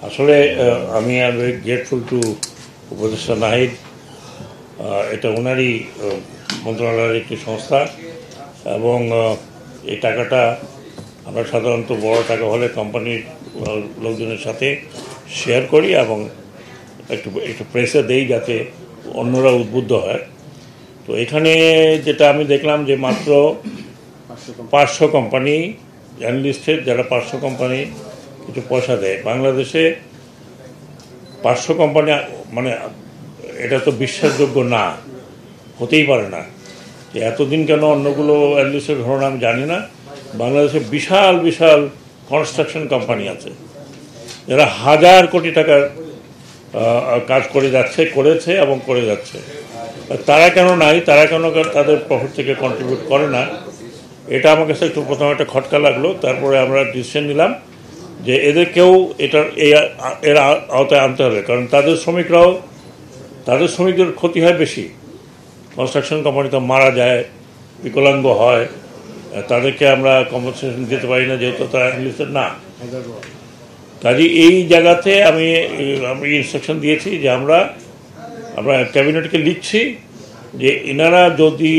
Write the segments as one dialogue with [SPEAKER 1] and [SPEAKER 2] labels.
[SPEAKER 1] আসলে আমি আর grateful to উপদেষ্টা নাহিদ। এটা ওনারই মন্ত্রণালয়ের একটি সংস্থা এবং এই টাকাটা আমরা সাধারণত বড় টাকা হলে কোম্পানির লোকজনের সাথে শেয়ার করি এবং একটু একটু প্রেসে দেই যাতে অন্যরা উদ্বুদ্ধ হয়। তো এখানে যেটা আমি দেখলাম যে মাত্র 500 কোম্পানি অ্যানালিস্টের যারা 500 কোম্পানি কিছু পয়সা দেয়। বাংলাদেশে 500 কোম্পানি মানে এটা তো বিশ্বাসযোগ্য না, হতেই পারে না। যে এতদিন কেন অন্যগুলো অ্যানালিস্টের ধরন আমি জানি না। বাংলাদেশে বিশাল বিশাল কনস্ট্রাকশন কোম্পানি আছে যারা হাজার কোটি টাকার কাজ করে যাচ্ছে, করেছে এবং করে যাচ্ছে। তারা কেন নাই, তারা কেন তাদের প্রফিট থেকে কন্ট্রিবিউট করে না, এটা আমার কাছে একটু প্রথমে একটা খটকা লাগলো। তারপরে আমরা ডিসিশন নিলাম যে এদেরকেও এর আওতায় আনতে হবে, কারণ তাদের শ্রমিকদের ক্ষতি হয় বেশি। কনস্ট্রাকশন কোম্পানিতে মারা যায়, বিকলাঙ্গ হয়, তাদেরকে আমরা কম্পেনসেশন দিতে পারি না যেহেতু তারা অ্যানালিস্টের না। কাজে এই জায়গাতে আমি ইনস্ট্রাকশন দিয়েছি যে আমরা ক্যাবিনেটকে লিখছি যে এনারা যদি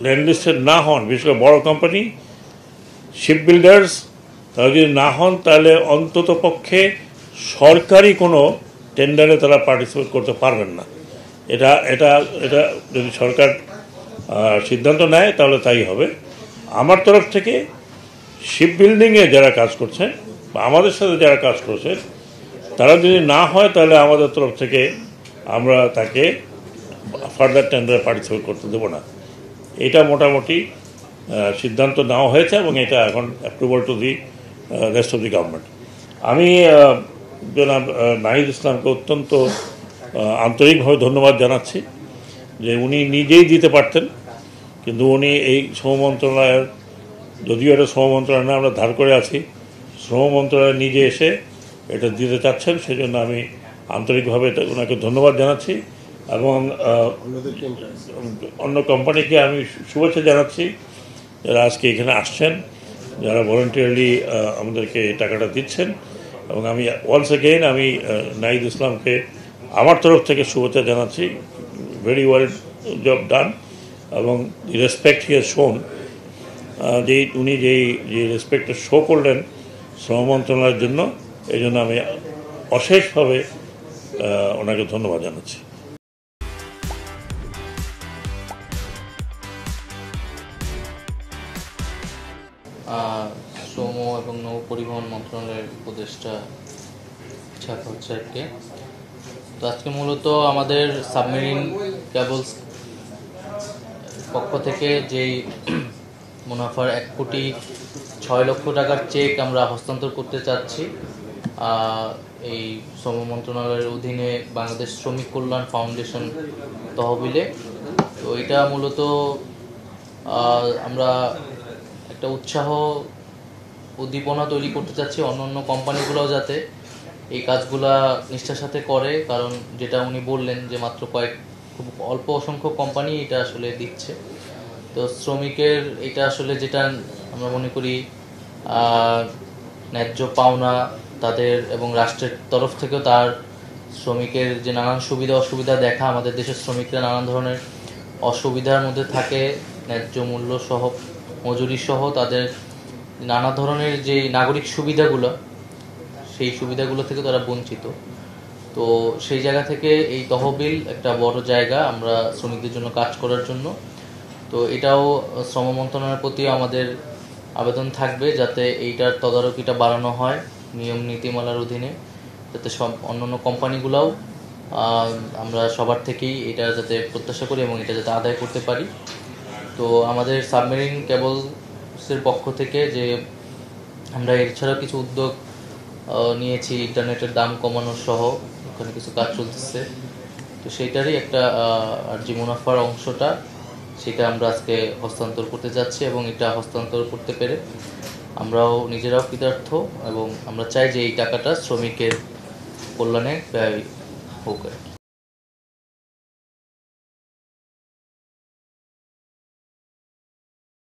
[SPEAKER 1] অ্যানালিস্টের না হন, বিশেষ করে বড় কোম্পানি, শিপ বিল্ডার্স, তারা যদি না হন তাহলে অন্তত পক্ষে সরকারি কোনো টেন্ডারে তারা পার্টিসিপেট করতে পারবেন না। এটা এটা এটা যদি সরকার সিদ্ধান্ত নেয় তাহলে তাই হবে। আমার তরফ থেকে শিপ বিল্ডিংয়ে যারা কাজ করছেন বা আমাদের সাথে যারা কাজ করছেন তারা যদি না হয় তাহলে আমাদের তরফ থেকে আমরা তাকে ফার্দার টেন্ডারে পার্টিসিপেট করতে দেবো না। এটা মোটামুটি সিদ্ধান্ত নেওয়া হয়েছে এবং এটা এখন approval to the rest of the government. আমি জনাব নাহিদ ইসলামকে অত্যন্ত আন্তরিকভাবে ধন্যবাদ জানাচ্ছি যে উনি নিজেই দিতে পারতেন, কিন্তু উনি এই শ্রম মন্ত্রণালয়ের, যদিও এটা শ্রম মন্ত্রণালয় না, আমরা ধার করে আছি, শ্রম মন্ত্রণালয় নিজে এসে এটা দিতে চাচ্ছেন, সেজন্য আমি আন্তরিকভাবে ওনাকে ধন্যবাদ জানাচ্ছি এবং অন্য কোম্পানিকে আমি শুভেচ্ছা জানাচ্ছি যারা আজকে এখানে আসছেন, যারা ভলেন্টিয়ারলি আমাদেরকে এই টাকাটা দিচ্ছেন। এবং আমি ওয়ান্স এগেইন আমি নাহিদ ইসলামকে আমার তরফ থেকে শুভেচ্ছা জানাচ্ছি। ভেরি ওয়েল জব ডান এবং রেসপেক্ট হি হ্যাজ শোন, উনি যে রেসপেক্টটা শো করলেন শ্রম মন্ত্রণালয়ের জন্য, এই জন্য আমি অশেষভাবে ওনাকে ধন্যবাদ জানাচ্ছি।
[SPEAKER 2] শ্রম এবং নৌ পরিবহন মন্ত্রণালয়ের উপদেষ্টা ছাত্র সাহেবকে। তো আজকে মূলত আমাদের সাবমেরিন কেবলস পক্ষ থেকে যেই মুনাফার 1,06,00,000 টাকার চেক আমরা হস্তান্তর করতে চাচ্ছি এই শ্রম মন্ত্রণালয়ের অধীনে বাংলাদেশ শ্রমিক কল্যাণ ফাউন্ডেশন তহবিলে। তো এটা মূলত আমরা একটা উৎসাহ উদ্দীপনা তৈরি করতে চাচ্ছি অন্য কোম্পানিগুলোও যাতে এই কাজগুলা নিষ্ঠার সাথে করে, কারণ যেটা উনি বললেন যে মাত্র খুব অল্প অসংখ্য কোম্পানি এটা আসলে দিচ্ছে। তো শ্রমিকের এটা আসলে যেটা আমরা মনে করি ন্যায্য পাওনা তাদের, এবং রাষ্ট্রের তরফ থেকেও তার শ্রমিকের যে নানান সুবিধা অসুবিধা দেখা, আমাদের দেশের শ্রমিকরা নানান ধরনের অসুবিধার মধ্যে থাকে, ন্যায্য মূল্য সহ মজুরি সহ তাদের নানা ধরনের যে নাগরিক সুবিধাগুলো, সেই সুবিধাগুলো থেকে তারা বঞ্চিত। তো সেই জায়গা থেকে এই তহবিল একটা বড় জায়গা আমরা শ্রমিকদের জন্য কাজ করার জন্য। তো এটাও শ্রম মন্ত্রণালয়ের প্রতিও আমাদের আবেদন থাকবে যাতে এইটার তদারকিটা বাড়ানো হয় নিয়ম নীতিমালার অধীনে, যাতে সব অন্যান্য কোম্পানিগুলোও আমরা সবার থেকেই এটা যাতে প্রত্যাশা করি এবং এটা যাতে আদায় করতে পারি। তো আমাদের সাবমেরিন কেবলসের পক্ষ থেকে যে আমরা এছাড়াও কিছু উদ্যোগ নিয়েছি, ইন্টারনেটের দাম কমানো সহ ওখানে কিছু কাজ চলতেছে। তো সেইটারই একটা আর যে মুনাফার অংশটা সেটা আমরা আজকে হস্তান্তর করতে যাচ্ছি এবং এটা হস্তান্তর করতে পেরে আমরাও নিজেরাও কৃতার্থ এবং আমরা চাই যে এই টাকাটা শ্রমিকের কল্যাণে ব্যয় হোক।